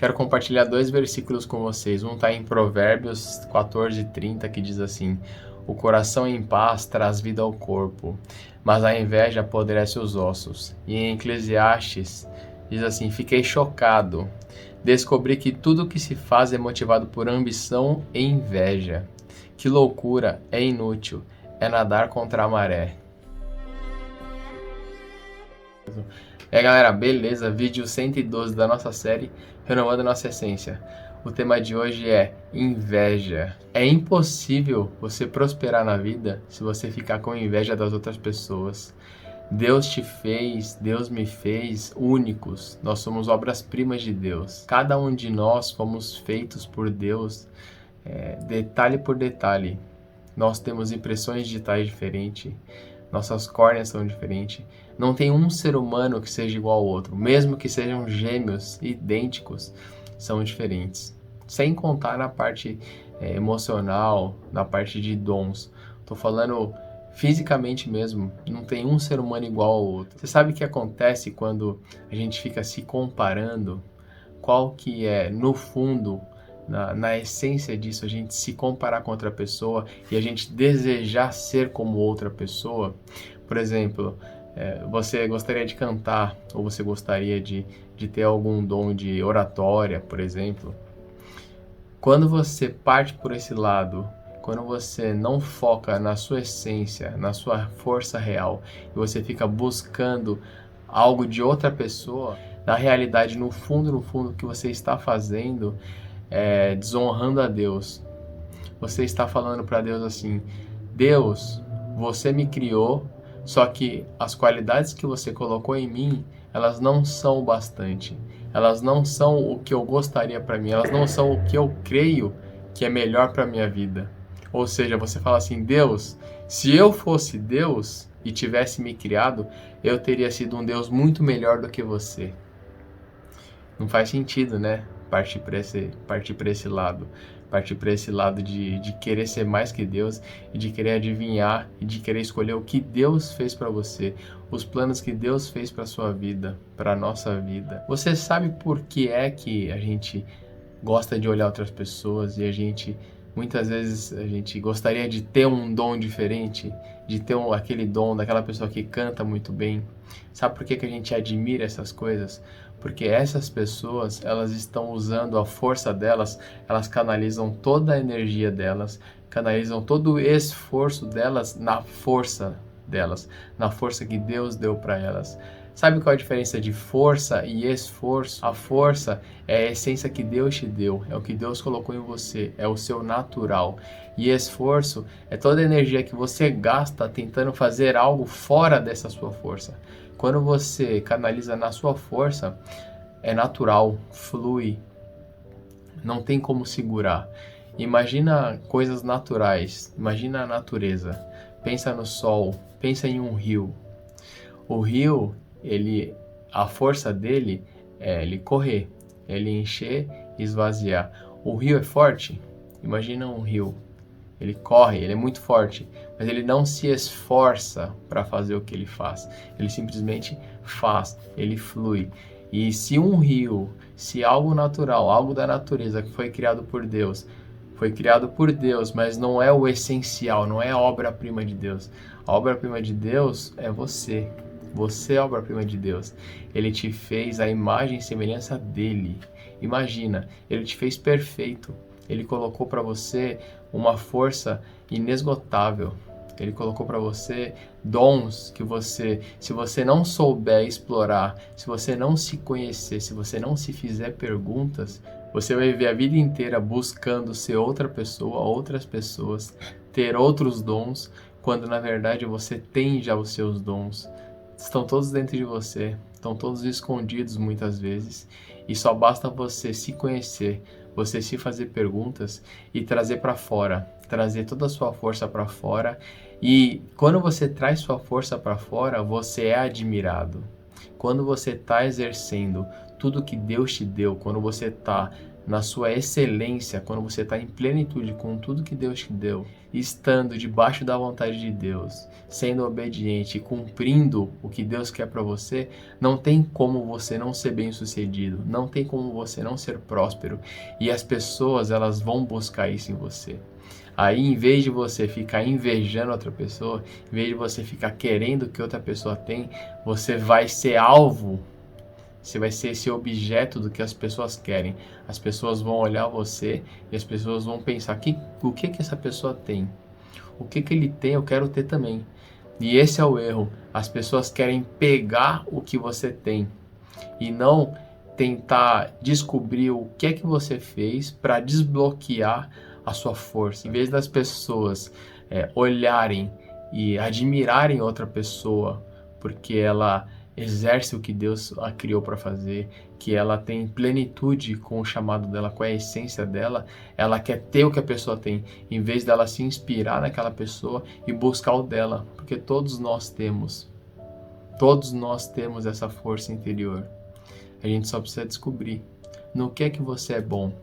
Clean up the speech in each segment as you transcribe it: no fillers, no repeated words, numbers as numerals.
Quero compartilhar dois versículos com vocês. Um está em Provérbios 14:30, que diz assim: o coração em paz traz vida ao corpo, mas a inveja apodrece os ossos. E em Eclesiastes diz assim: fiquei chocado. Descobri que tudo o que se faz é motivado por ambição e inveja. Que loucura, é inútil, é nadar contra a maré. E aí galera, beleza? Vídeo 112 da nossa série Renovando Nossa Essência. O tema de hoje é inveja. É impossível você prosperar na vida se você ficar com inveja das outras pessoas. Deus te fez, Deus me fez únicos. Nós somos obras-primas de Deus. Cada um de nós fomos feitos por Deus, detalhe por detalhe. Nós temos impressões digitais diferentes. Nossas córneas são diferentes. Não tem um ser humano que seja igual ao outro. Mesmo que sejam gêmeos idênticos, são diferentes. Sem contar na parte emocional, na parte de dons. Estou falando fisicamente mesmo. Não tem um ser humano igual ao outro. Você sabe o que acontece quando a gente fica se comparando? Qual que é, no fundo, na essência disso, a gente se comparar com outra pessoa e a gente desejar ser como outra pessoa? Por exemplo, você gostaria de cantar, ou você gostaria de ter algum dom de oratória, por exemplo. Quando você parte por esse lado, quando você não foca na sua essência, na sua força real, e você fica buscando algo de outra pessoa, na realidade, no fundo, o que você está fazendo desonrando a Deus. Você está falando para Deus assim: Deus, você me criou, só que as qualidades que você colocou em mim, elas não são o bastante. Elas não são o que eu gostaria para mim, elas não são o que eu creio que é melhor para minha vida. Ou seja, você fala assim: Deus, se eu fosse Deus e tivesse me criado, eu teria sido um Deus muito melhor do que você. Não faz sentido, né? Partir para esse lado de querer ser mais que Deus e de querer adivinhar e de querer escolher o que Deus fez para você, os planos que Deus fez para sua vida, para nossa vida. Você sabe por que é que a gente gosta de olhar outras pessoas e muitas vezes a gente gostaria de ter um dom diferente, de ter aquele dom daquela pessoa que canta muito bem? Sabe por que a gente admira essas coisas? Porque essas pessoas, elas estão usando a força delas, elas canalizam toda a energia delas, canalizam todo o esforço delas na força que Deus deu para elas. Sabe qual é a diferença de força e esforço? A força é a essência que Deus te deu, é o que Deus colocou em você, é o seu natural. E esforço é toda a energia que você gasta tentando fazer algo fora dessa sua força. Quando você canaliza na sua força, é natural, flui, não tem como segurar. Imagina coisas naturais, imagina a natureza, pensa no sol, pensa em um rio. O rio, a força dele é ele correr, ele encher e esvaziar. O rio é forte? Imagina um rio. Ele corre, ele é muito forte, mas ele não se esforça para fazer o que ele faz. Ele simplesmente faz, ele flui. E se um rio, se algo natural, algo da natureza que foi criado por Deus, mas não é o essencial, não é a obra-prima de Deus. A obra-prima de Deus é você. Você é a obra-prima de Deus. Ele te fez a imagem e semelhança dele. Imagina, ele te fez perfeito. Ele colocou para você uma força inesgotável. Ele colocou para você dons que se você não souber explorar, se você não se conhecer, se você não se fizer perguntas, você vai viver a vida inteira buscando ser outra pessoa, outras pessoas, ter outros dons, quando na verdade você tem já os seus dons. Estão todos dentro de você, estão todos escondidos muitas vezes, e só basta você se conhecer, você se fazer perguntas e trazer para fora, trazer toda a sua força para fora. E quando você traz sua força para fora, você é admirado. Quando você está exercendo tudo que Deus te deu, quando você está na sua excelência, quando você está em plenitude com tudo que Deus te deu, estando debaixo da vontade de Deus, sendo obediente e cumprindo o que Deus quer para você, não tem como você não ser bem-sucedido, não tem como você não ser próspero, e as pessoas, elas vão buscar isso em você. Aí, em vez de você ficar invejando outra pessoa, em vez de você ficar querendo o que outra pessoa tem, você vai ser alvo. Você vai ser esse objeto do que as pessoas querem. As pessoas vão olhar você e as pessoas vão pensar, o que essa pessoa tem? O que ele tem, eu quero ter também. E esse é o erro. As pessoas querem pegar o que você tem e não tentar descobrir o que é que você fez para desbloquear a sua força. Em vez das pessoas olharem e admirarem outra pessoa porque ela exerce o que Deus a criou para fazer, que ela tem plenitude com o chamado dela, com a essência dela, ela quer ter o que a pessoa tem, em vez dela se inspirar naquela pessoa e buscar o dela, porque todos nós temos essa força interior. A gente só precisa descobrir no que é que você é bom.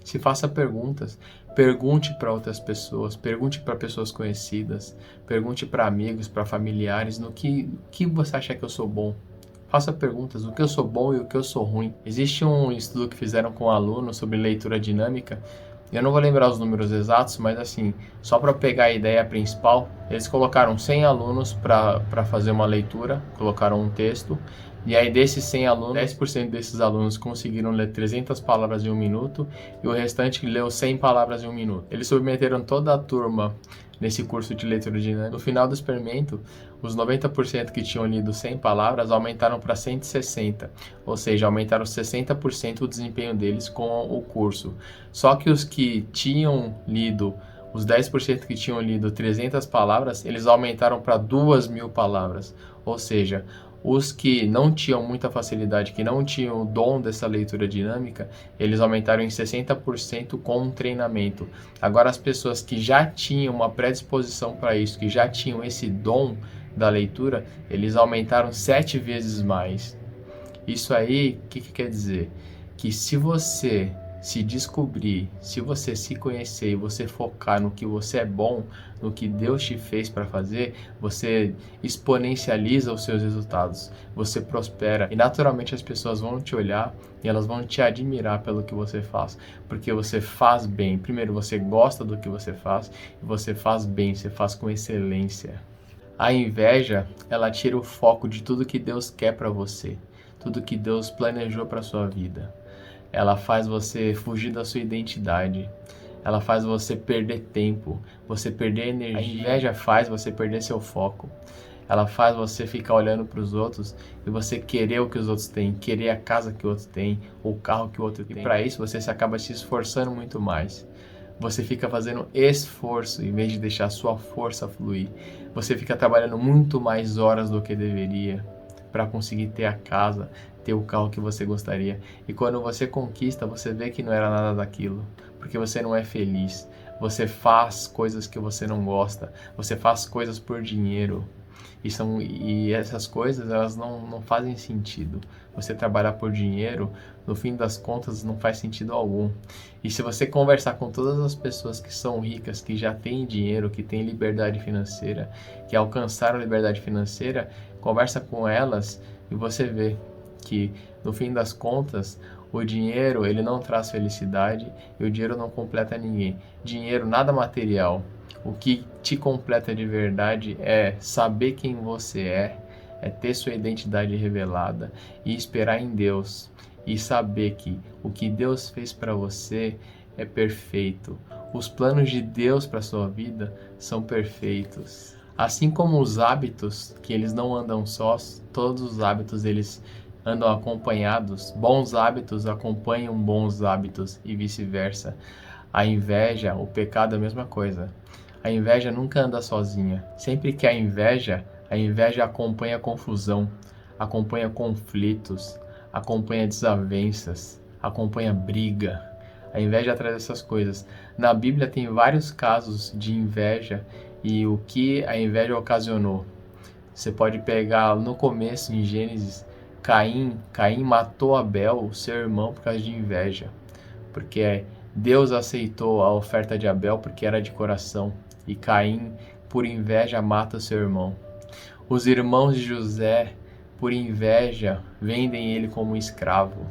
Se faça perguntas, pergunte para outras pessoas, pergunte para pessoas conhecidas, pergunte para amigos, para familiares, no que você acha que eu sou bom. Faça perguntas, o que eu sou bom e o que eu sou ruim. Existe um estudo que fizeram com alunos sobre leitura dinâmica. Eu não vou lembrar os números exatos, mas assim, só para pegar a ideia principal, eles colocaram 100 alunos para fazer uma leitura, colocaram um texto, e aí desses 100 alunos, 10% desses alunos conseguiram ler 300 palavras em 1 minuto, e o restante leu 100 palavras em 1 minuto. Eles submeteram toda a turma nesse curso de leitura dinâmica. No final do experimento, os 90% que tinham lido 100 palavras aumentaram para 160, ou seja, aumentaram 60% o desempenho deles com o curso. Só que os que tinham lido, os 10% que tinham lido 300 palavras, eles aumentaram para 2.000 palavras, ou seja, os que não tinham muita facilidade, que não tinham o dom dessa leitura dinâmica, eles aumentaram em 60% com um treinamento. Agora, as pessoas que já tinham uma predisposição para isso, que já tinham esse dom da leitura, eles aumentaram 7 vezes mais. Isso aí, o que quer dizer? Que se você se descobrir, se você se conhecer e você focar no que você é bom, no que Deus te fez para fazer, você exponencializa os seus resultados, você prospera e naturalmente as pessoas vão te olhar e elas vão te admirar pelo que você faz, porque você faz bem. Primeiro, você gosta do que você faz e você faz bem, você faz com excelência. A inveja, ela tira o foco de tudo que Deus quer para você, tudo que Deus planejou para sua vida. Ela faz você fugir da sua identidade. Ela faz você perder tempo, você perder energia. A inveja faz você perder seu foco. Ela faz você ficar olhando para os outros e você querer o que os outros têm, querer a casa que o outro tem, o carro que o outro tem. E para isso você acaba se esforçando muito mais. Você fica fazendo esforço em vez de deixar a sua força fluir. Você fica trabalhando muito mais horas do que deveria para conseguir ter a casa, ter o carro que você gostaria. E quando você conquista, você vê que não era nada daquilo, porque você não é feliz. Você faz coisas que você não gosta, você faz coisas por dinheiro. E essas coisas, elas não fazem sentido. Você trabalhar por dinheiro, no fim das contas, não faz sentido algum. E se você conversar com todas as pessoas que são ricas, que já têm dinheiro, que têm liberdade financeira, que alcançaram liberdade financeira, conversa com elas e você vê que, no fim das contas, o dinheiro, ele não traz felicidade e o dinheiro não completa ninguém. Dinheiro, nada material. O que te completa de verdade é saber quem você é ter sua identidade revelada e esperar em Deus e saber que o que Deus fez para você é perfeito. Os planos de Deus para sua vida são perfeitos. Assim como os hábitos, que eles não andam sós, todos os hábitos eles andam acompanhados. Bons hábitos acompanham bons hábitos e vice-versa. A inveja, o pecado é a mesma coisa. A inveja nunca anda sozinha. Sempre que a inveja acompanha confusão, acompanha conflitos, acompanha desavenças, acompanha briga. A inveja traz essas coisas. Na Bíblia tem vários casos de inveja e o que a inveja ocasionou. Você pode pegar no começo, em Gênesis, Caim matou Abel, seu irmão, por causa de inveja. porque Deus aceitou a oferta de Abel porque era de coração, e Caim, por inveja, mata seu irmão. Os irmãos de José, por inveja, vendem ele como escravo.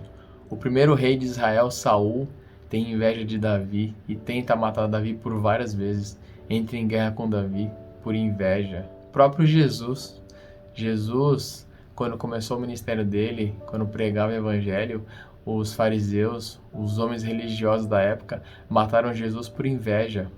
O primeiro rei de Israel, Saul, tem inveja de Davi e tenta matar Davi por várias vezes. Entra em guerra com Davi por inveja. O próprio Jesus, quando começou o ministério dele, quando pregava o evangelho, os fariseus, os homens religiosos da época, mataram Jesus por inveja,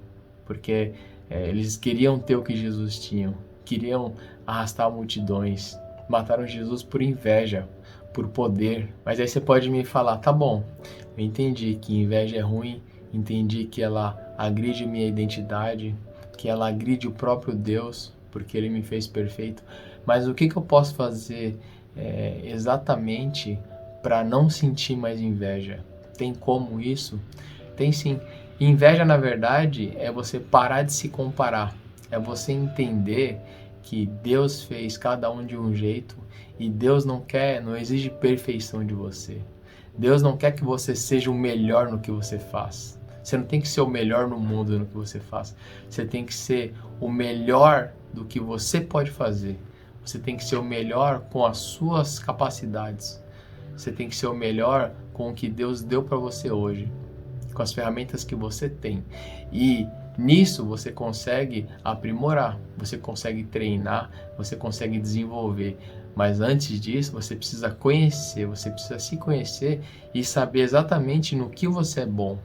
porque eles queriam ter o que Jesus tinha, queriam arrastar multidões, mataram Jesus por inveja, por poder. Mas aí você pode me falar, tá bom, eu entendi que inveja é ruim, entendi que ela agride minha identidade, que ela agride o próprio Deus, porque Ele me fez perfeito, mas o que eu posso fazer exatamente para não sentir mais inveja? Tem como isso? Tem sim. Inveja, na verdade, é você parar de se comparar, é você entender que Deus fez cada um de um jeito e Deus não exige perfeição de você. Deus não quer que você seja o melhor no que você faz. Você não tem que ser o melhor no mundo no que você faz. Você tem que ser o melhor do que você pode fazer. Você tem que ser o melhor com as suas capacidades. Você tem que ser o melhor com o que Deus deu para você hoje, com as ferramentas que você tem. E nisso você consegue aprimorar, você consegue treinar, você consegue desenvolver. Mas antes disso, você precisa conhecer, você precisa se conhecer e saber exatamente no que você é bom,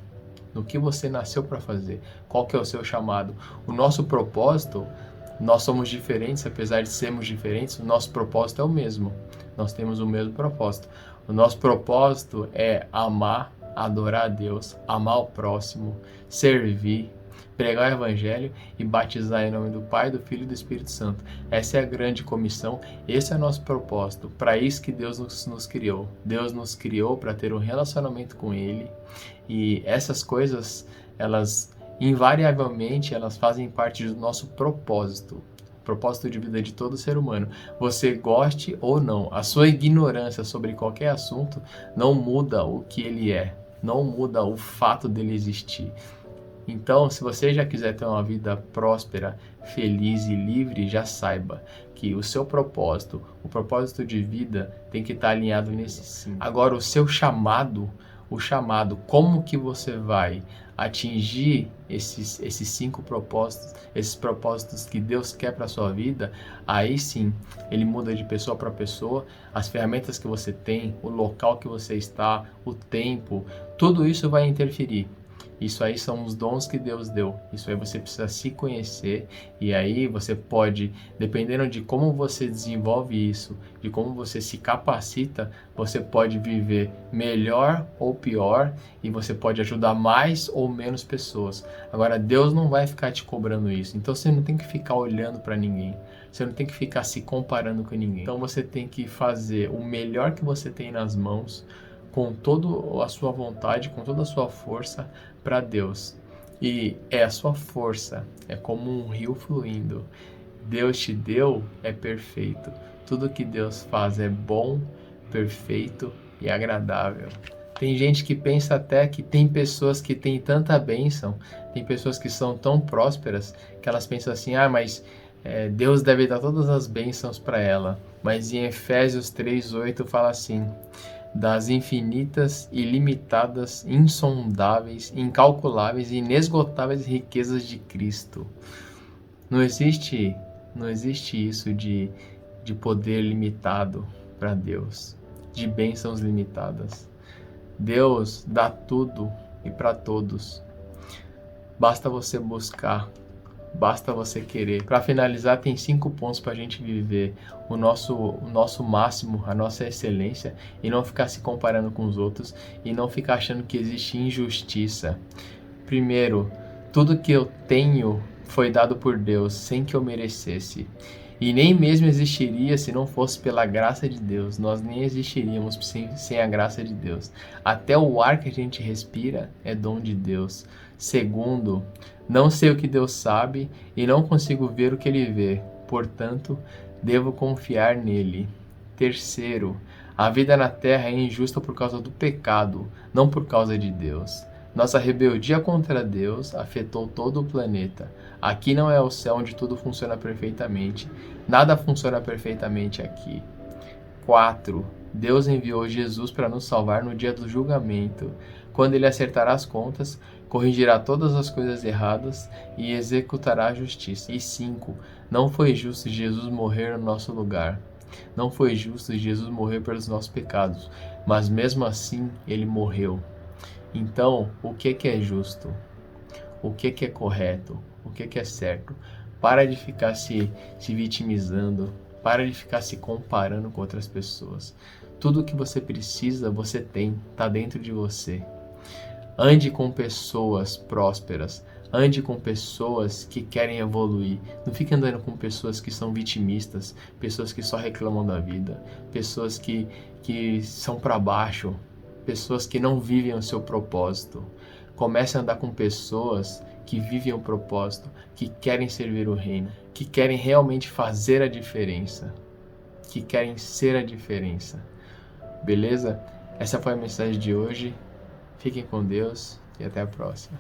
no que você nasceu para fazer, qual que é o seu chamado. O nosso propósito, nós somos diferentes, apesar de sermos diferentes, o nosso propósito é o mesmo. Nós temos o mesmo propósito. O nosso propósito é amar, adorar a Deus, amar o próximo, servir, pregar o Evangelho e batizar em nome do Pai, do Filho e do Espírito Santo. Essa é a grande comissão, esse é o nosso propósito. Para isso que Deus nos criou. Deus nos criou para ter um relacionamento com Ele, e essas coisas, elas invariavelmente, elas fazem parte do nosso propósito de vida de todo ser humano. Você goste ou não, a sua ignorância sobre qualquer assunto não muda o que ele é, não muda o fato dele existir. Então, se você já quiser ter uma vida próspera, feliz e livre, já saiba que o seu propósito, o propósito de vida, tem que estar alinhado nesse sim. Agora, o seu chamado, como que você vai atingir esses 5 propósitos, esses propósitos que Deus quer para a sua vida, aí sim, ele muda de pessoa para pessoa, as ferramentas que você tem, o local que você está, o tempo, tudo isso vai interferir. Isso aí são os dons que Deus deu. Isso aí você precisa se conhecer, e aí você pode, dependendo de como você desenvolve isso, de como você se capacita, você pode viver melhor ou pior, e você pode ajudar mais ou menos pessoas. Agora, Deus não vai ficar te cobrando isso. Então você não tem que ficar olhando para ninguém. Você não tem que ficar se comparando com ninguém. Então você tem que fazer o melhor que você tem nas mãos, com toda a sua vontade, com toda a sua força para Deus. E é a sua força, é como um rio fluindo. Deus te deu, é perfeito. Tudo que Deus faz é bom, perfeito e agradável. Tem gente que pensa até que tem pessoas que têm tanta bênção, tem pessoas que são tão prósperas, que elas pensam assim, mas Deus deve dar todas as bênçãos para ela. Mas em Efésios 3:8 fala assim: das infinitas, ilimitadas, insondáveis, incalculáveis e inesgotáveis riquezas de Cristo. Não existe isso de poder limitado para Deus, de bênçãos limitadas. Deus dá tudo e para todos. Basta você buscar. Basta você querer. Para finalizar, tem 5 pontos para a gente viver o nosso máximo, a nossa excelência, e não ficar se comparando com os outros e não ficar achando que existe injustiça. Primeiro, tudo que eu tenho foi dado por Deus sem que eu merecesse. E nem mesmo existiria se não fosse pela graça de Deus. Nós nem existiríamos sem a graça de Deus. Até o ar que a gente respira é dom de Deus. Segundo, não sei o que Deus sabe e não consigo ver o que Ele vê. Portanto, devo confiar nele. Terceiro, a vida na terra é injusta por causa do pecado, não por causa de Deus. Nossa rebeldia contra Deus afetou todo o planeta. Aqui não é o céu onde tudo funciona perfeitamente. Nada funciona perfeitamente aqui. 4. Deus enviou Jesus para nos salvar no dia do julgamento. Quando ele acertará as contas, corrigirá todas as coisas erradas e executará a justiça. E 5. Não foi justo Jesus morrer no nosso lugar. Não foi justo Jesus morrer pelos nossos pecados, mas mesmo assim ele morreu. Então, o que é justo? O que é correto? O que é certo? Para de ficar se vitimizando, para de ficar se comparando com outras pessoas. Tudo o que você precisa, você tem, está dentro de você. Ande com pessoas prósperas, ande com pessoas que querem evoluir. Não fique andando com pessoas que são vitimistas, pessoas que só reclamam da vida, pessoas que são para baixo, pessoas que não vivem o seu propósito. Comece a andar com pessoas que vivem o propósito, que querem servir o reino, que querem realmente fazer a diferença, que querem ser a diferença. Beleza? Essa foi a mensagem de hoje. Fiquem com Deus e até a próxima.